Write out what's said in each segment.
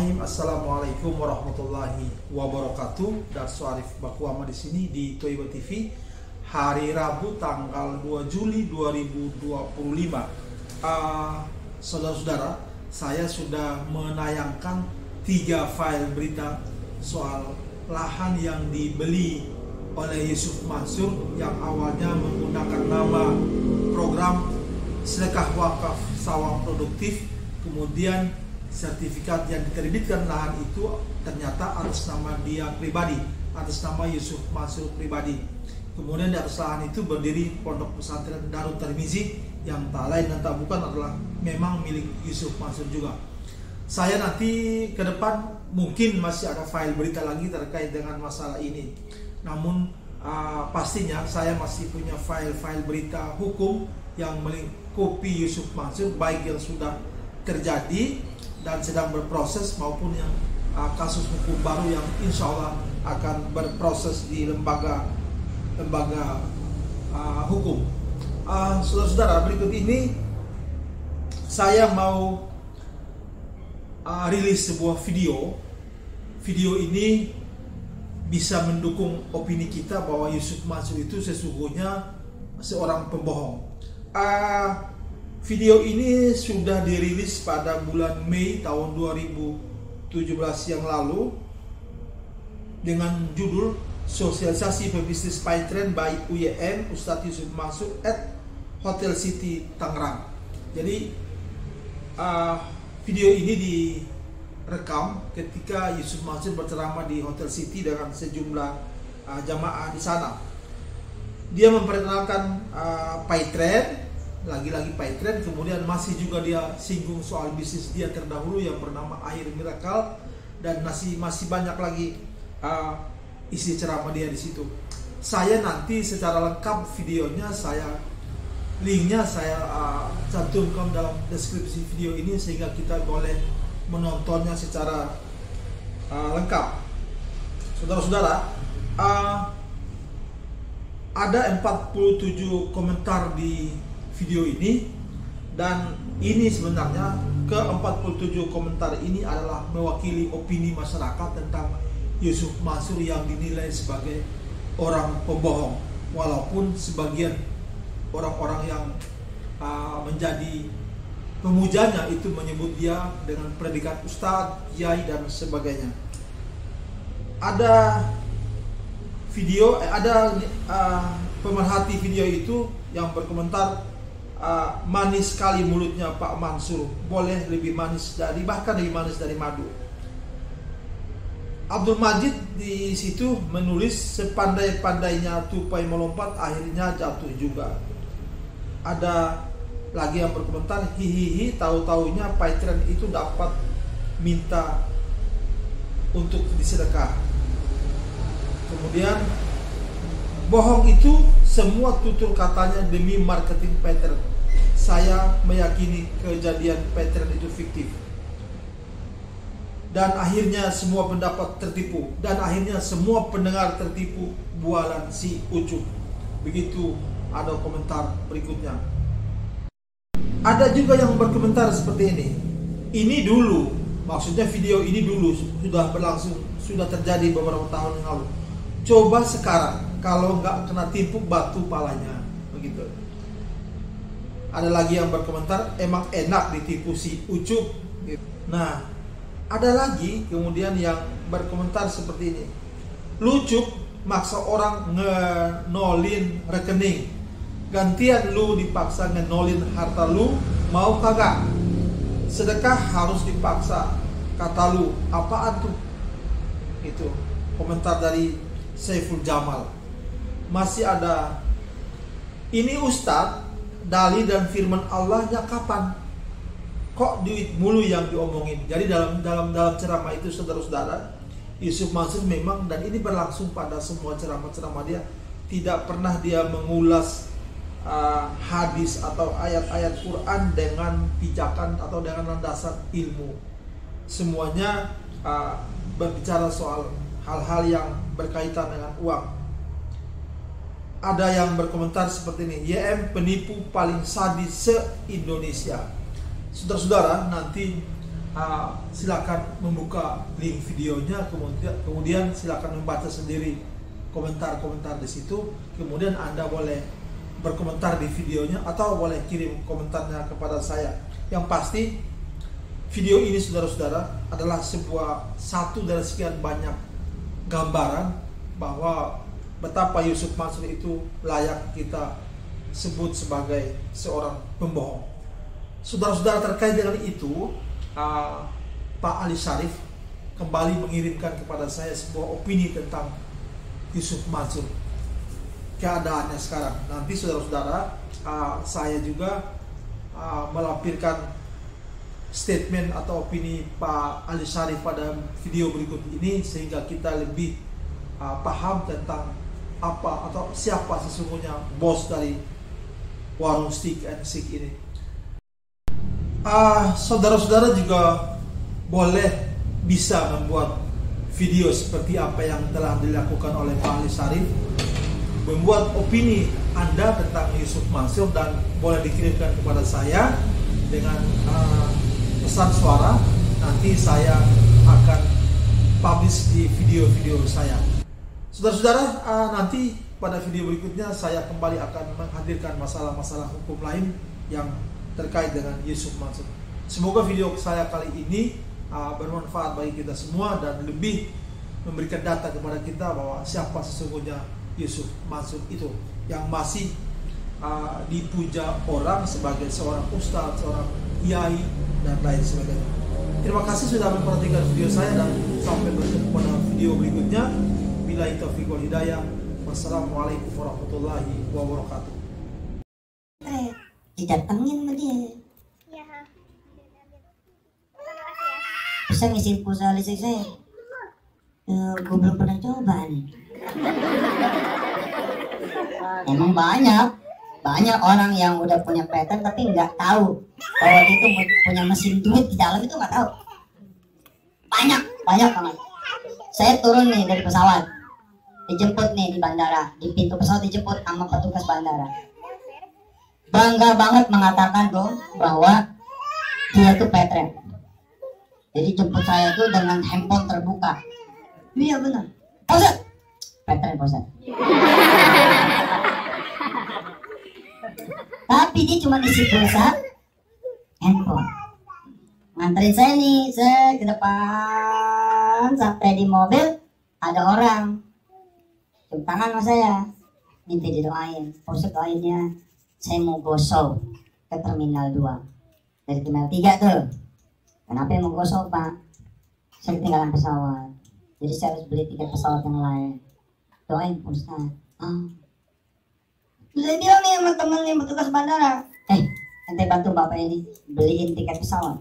Bismillahirrahmanirrahim. Assalamualaikum warahmatullahi wabarakatuh. Dan Arif Bakuama di sini di Toiba TV. Hari Rabu tanggal 2 Juli 2025. Saudara-saudara, saya sudah menayangkan 3 file berita soal lahan yang dibeli oleh Yusuf Mansur yang awalnya menggunakan nama program sedekah wakaf sawah produktif. Kemudian sertifikat yang diterbitkan lahan itu ternyata atas nama dia pribadi, atas nama Yusuf Mansur pribadi. Kemudian di atas lahan itu berdiri Pondok Pesantren Darut Tirmizi yang tak lain dan tak bukan adalah memang milik Yusuf Mansur juga. Saya nanti ke depan mungkin masih ada file berita lagi terkait dengan masalah ini. Namun pastinya saya masih punya file-file berita hukum yang melingkupi Yusuf Mansur, baik yang sudah terjadi dan sedang berproses maupun yang kasus hukum baru yang insya Allah akan berproses di lembaga hukum. Saudara-saudara, berikut ini saya mau rilis sebuah video. Video ini bisa mendukung opini kita bahwa Yusuf Mansur itu sesungguhnya seorang pembohong. Video ini sudah dirilis pada bulan Mei tahun 2017 yang lalu dengan judul Sosialisasi Pebisnis Paytrend by UYM Ustadz Yusuf Mansur at Hotel City Tangerang. Jadi video ini direkam ketika Yusuf Mansur berceramah di Hotel City dengan sejumlah jamaah di sana. Dia memperkenalkan Paytrend, lagi-lagi Paytrend, kemudian masih juga dia singgung soal bisnis dia terdahulu yang bernama Air Miracle, dan masih banyak lagi isi ceramah dia di situ. Saya nanti secara lengkap videonya, linknya saya cantumkan dalam deskripsi video ini sehingga kita boleh menontonnya secara lengkap. Saudara-saudara, ada 47 komentar di video ini, dan ini sebenarnya ke-47 komentar ini adalah mewakili opini masyarakat tentang Yusuf Mansur yang dinilai sebagai orang pembohong, walaupun sebagian orang-orang yang menjadi pemujanya itu menyebut dia dengan predikat ustadz, kiai dan sebagainya. Ada video, ada pemerhati video itu yang berkomentar, manis sekali mulutnya Pak Mansur, boleh lebih manis bahkan lebih manis dari madu. Abdul Majid di situ menulis, sepandai-pandainya tupai melompat akhirnya jatuh juga. Ada lagi yang berkomentar, hihihi, tahu-taunya Paytrend itu dapat minta untuk disedekah. Kemudian, bohong itu semua tutur katanya demi marketing Paytrend. Saya meyakini kejadian Paytrend itu fiktif. Dan akhirnya semua pendapat tertipu. Dan akhirnya semua pendengar tertipu bualan si Ucup. Begitu ada komentar berikutnya. Ada juga yang berkomentar seperti ini. Ini dulu, maksudnya video ini dulu sudah berlangsung, sudah terjadi beberapa tahun yang lalu. Coba sekarang, kalau nggak kena tipu batu palanya, begitu. Ada lagi yang berkomentar, emang enak ditipu si Ucup. Nah, ada lagi kemudian yang berkomentar seperti ini. Lucu maksa orang ngenolin rekening, gantian lu dipaksa ngenolin harta lu, mau kagak? Sedekah harus dipaksa, kata lu. Apaan tuh? Itu komentar dari Saiful Jamal. Masih ada, ini Ustadz, dalil dan firman Allahnya kapan? Kok duit mulu yang diomongin? Jadi dalam ceramah itu, saudara-saudara, Yusuf Mansur memang, dan ini berlangsung pada semua ceramah-ceramah dia, tidak pernah dia mengulas hadis atau ayat-ayat Quran dengan pijakan atau dengan landasan ilmu. Semuanya berbicara soal hal-hal yang berkaitan dengan uang. Ada yang berkomentar seperti ini, YM penipu paling sadis se-Indonesia. Saudara-saudara, nanti silakan membuka link videonya, kemudian silakan membaca sendiri komentar-komentar di situ. Kemudian Anda boleh berkomentar di videonya atau boleh kirim komentarnya kepada saya. Yang pasti video ini, saudara-saudara, adalah satu dari sekian banyak gambaran bahwa betapa Yusuf Mansur itu layak kita sebut sebagai seorang pembohong. Saudara-saudara, terkait dengan itu, Pak Ali Syarif kembali mengirimkan kepada saya sebuah opini tentang Yusuf Mansur, keadaannya sekarang. Nanti saudara-saudara, saya juga melampirkan statement atau opini Pak Ali Syarif pada video berikut ini, sehingga kita lebih paham tentang apa atau siapa sesungguhnya bos dari warung Stick and Stick ini. Saudara-saudara juga boleh bisa membuat video seperti apa yang telah dilakukan oleh Pak Ali Syarif, membuat opini Anda tentang Yusuf Mansur, dan boleh dikirimkan kepada saya dengan pesan suara. Nanti saya akan publish di video-video saya. Saudara-saudara, nanti pada video berikutnya saya kembali akan menghadirkan masalah-masalah hukum lain yang terkait dengan Yusuf Mansur. Semoga video saya kali ini bermanfaat bagi kita semua dan lebih memberikan data kepada kita bahwa siapa sesungguhnya Yusuf Mansur itu yang masih dipuja orang sebagai seorang ustadz, seorang kiai, dan lain sebagainya. Terima kasih sudah memperhatikan video saya, dan sampai bertemu pada video berikutnya. Billahi taufiq wal hidayah. Wassalamualaikum warahmatullahi wabarakatuh. Didatengin sama dia. Iya. Bisa ngisi pulsa listrik saya. Gue belum pernah coba nih. Emang banyak orang yang udah punya pattern tapi nggak tahu bahwa itu punya mesin duit di dalam, itu nggak tahu. Banyak banget. Saya turun nih dari pesawat, dijemput nih di bandara, di pintu pesawat dijemput sama petugas bandara. Bangga banget mengatakan tuh bahwa dia tuh pattern. Jadi jemput saya tuh dengan handphone terbuka. Iya benar. Posat, pattern posat. Tapi dia cuma isi pulsa handphone. Nganterin saya nih, saya ke depan, sampai di mobil ada orang cium tangan sama saya, minta didoain. Posat doainnya, saya mau gosok ke terminal 2 dari terminal 3 tuh. Kenapa mau gosok, Pak? Saya ketinggalan pesawat, jadi saya harus beli tiket pesawat yang lain. Doain Ustaz. Saya bilang nih sama temen yang petugas bandara, ente bantu bapak ini beliin tiket pesawat.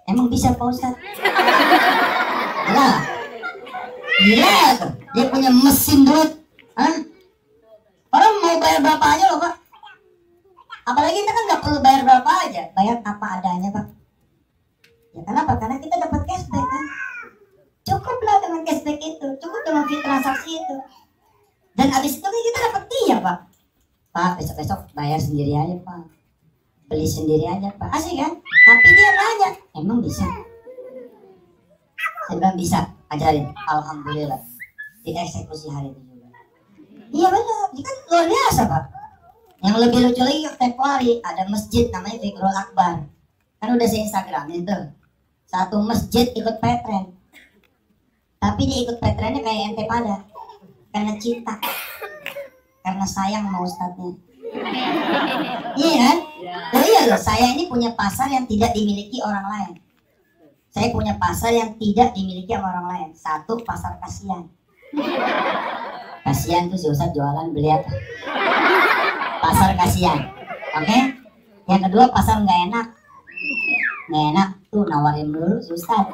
Emang bisa Pak Ustaz? Gila tuh, dia punya mesin duit. Orang mau bayar berapa aja loh Pak. Apalagi kita kan nggak perlu bayar berapa aja, bayar apa adanya Pak. Ya kenapa? Karena kita dapat cashback kan. Cukuplah dengan cashback itu, cukup dengan fee transaksi itu. Dan abis itu kita dapat dia Pak. Pak, besok-besok bayar sendiri aja Pak, beli sendiri aja Pak, asik kan? Tapi dia nanya, emang bisa? Saya bilang bisa, ajarin. Alhamdulillah, dieksekusi hari itu juga. Iya benar, ini kan luar biasa Pak. Yang lebih lucu lagi, tempo hari ada masjid namanya Fikrul Akbar. Kan udah saya Instagram itu. Satu masjid ikut petren. Tapi dia ikut petrennya kayak ente pada. Karena cinta. Karena sayang sama ustadznya. Iya kan? Oh iya loh, saya ini punya pasar yang tidak dimiliki orang lain. Saya punya pasar yang tidak dimiliki sama orang lain. Satu, pasar kasihan. Kasihan tuh si ustadz jualan beli apa? Pasar kasihan. Oke? Yang kedua, pasar nggak enak. Nggak enak tuh nawarin dulu si ustadz.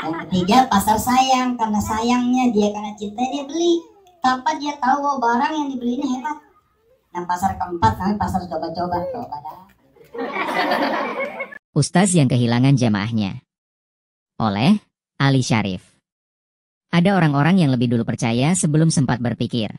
Yang ketiga, pasar sayang. Karena sayangnya dia, karena cinta dia beli tanpa dia tahu bahwa barang yang dibeli ini hebat. Nah, pasar keempat namanya pasar coba-coba. Ustaz yang kehilangan jamaahnya. Oleh Ali Syarif. Ada orang-orang yang lebih dulu percaya sebelum sempat berpikir.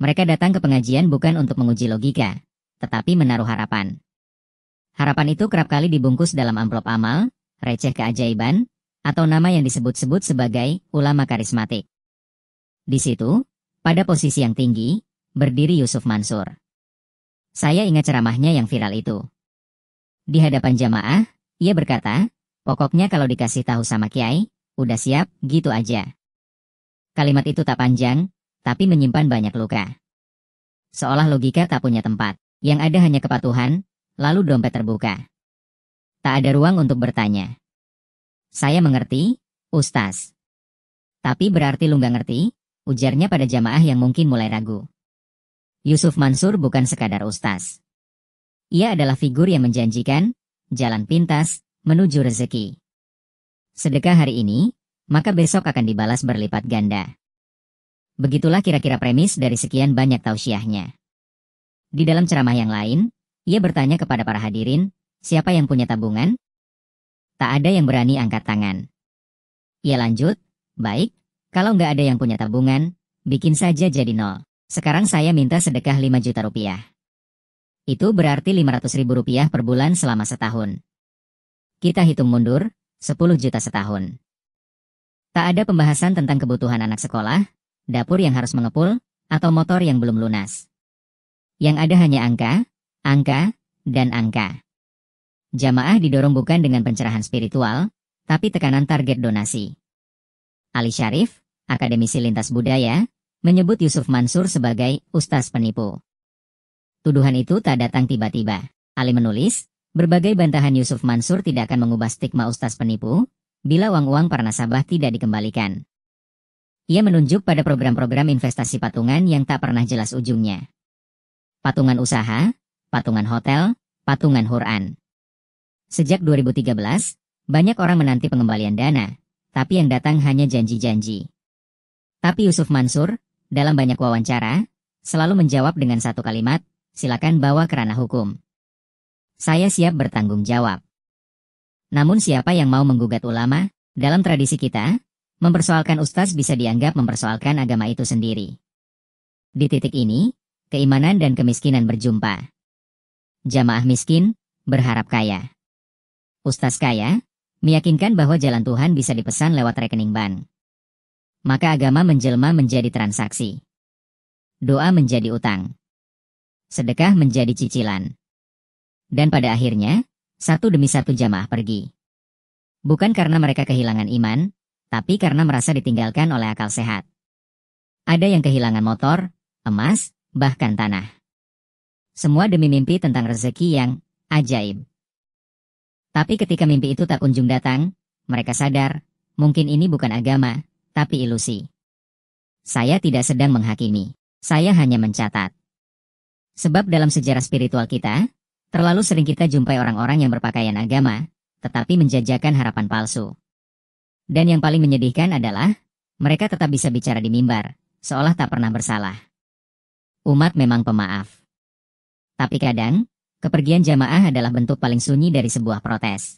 Mereka datang ke pengajian bukan untuk menguji logika, tetapi menaruh harapan. Harapan itu kerap kali dibungkus dalam amplop amal, receh keajaiban, atau nama yang disebut-sebut sebagai ulama karismatik. Di situ, pada posisi yang tinggi, berdiri Yusuf Mansur. Saya ingat ceramahnya yang viral itu. Di hadapan jamaah, ia berkata, pokoknya kalau dikasih tahu sama kiai, udah siap, gitu aja. Kalimat itu tak panjang, tapi menyimpan banyak luka. Seolah logika tak punya tempat, yang ada hanya kepatuhan, lalu dompet terbuka. Tak ada ruang untuk bertanya. Saya mengerti, Ustaz. Tapi berarti lu nggak ngerti, ujarnya pada jamaah yang mungkin mulai ragu. Yusuf Mansur bukan sekadar ustaz. Ia adalah figur yang menjanjikan, jalan pintas, menuju rezeki. Sedekah hari ini, maka besok akan dibalas berlipat ganda. Begitulah kira-kira premis dari sekian banyak tausiahnya. Di dalam ceramah yang lain, ia bertanya kepada para hadirin, siapa yang punya tabungan? Tak ada yang berani angkat tangan. Ia lanjut, baik, kalau nggak ada yang punya tabungan, bikin saja jadi 0. Sekarang saya minta sedekah 5 juta rupiah. Itu berarti 500 ribu rupiah per bulan selama setahun. Kita hitung mundur, 10 juta setahun. Tak ada pembahasan tentang kebutuhan anak sekolah, dapur yang harus mengepul, atau motor yang belum lunas. Yang ada hanya angka, dan angka. Jamaah didorong bukan dengan pencerahan spiritual, tapi tekanan target donasi. Ali Syarif, akademisi lintas budaya, menyebut Yusuf Mansur sebagai ustaz penipu. Tuduhan itu tak datang tiba-tiba. Ali menulis, berbagai bantahan Yusuf Mansur tidak akan mengubah stigma ustaz penipu, bila uang-uang para nasabah tidak dikembalikan. Ia menunjuk pada program-program investasi patungan yang tak pernah jelas ujungnya. Patungan usaha, patungan hotel, patungan Quran. Sejak 2013, banyak orang menanti pengembalian dana, tapi yang datang hanya janji-janji. Tapi Yusuf Mansur, dalam banyak wawancara, selalu menjawab dengan satu kalimat, silakan bawa ke ranah hukum. Saya siap bertanggung jawab. Namun siapa yang mau menggugat ulama? Dalam tradisi kita, mempersoalkan ustaz bisa dianggap mempersoalkan agama itu sendiri. Di titik ini, keimanan dan kemiskinan berjumpa. Jamaah miskin, berharap kaya. Ustaz kaya, meyakinkan bahwa jalan Tuhan bisa dipesan lewat rekening bank. Maka agama menjelma menjadi transaksi. Doa menjadi utang. Sedekah menjadi cicilan. Dan pada akhirnya, satu demi satu jamaah pergi. Bukan karena mereka kehilangan iman, tapi karena merasa ditinggalkan oleh akal sehat. Ada yang kehilangan motor, emas, bahkan tanah. Semua demi mimpi tentang rezeki yang ajaib. Tapi ketika mimpi itu tak kunjung datang, mereka sadar, mungkin ini bukan agama, tapi ilusi. Saya tidak sedang menghakimi, saya hanya mencatat. Sebab dalam sejarah spiritual kita, terlalu sering kita jumpai orang-orang yang berpakaian agama, tetapi menjajakan harapan palsu. Dan yang paling menyedihkan adalah, mereka tetap bisa bicara di mimbar, seolah tak pernah bersalah. Umat memang pemaaf. Tapi kadang, kepergian jamaah adalah bentuk paling sunyi dari sebuah protes.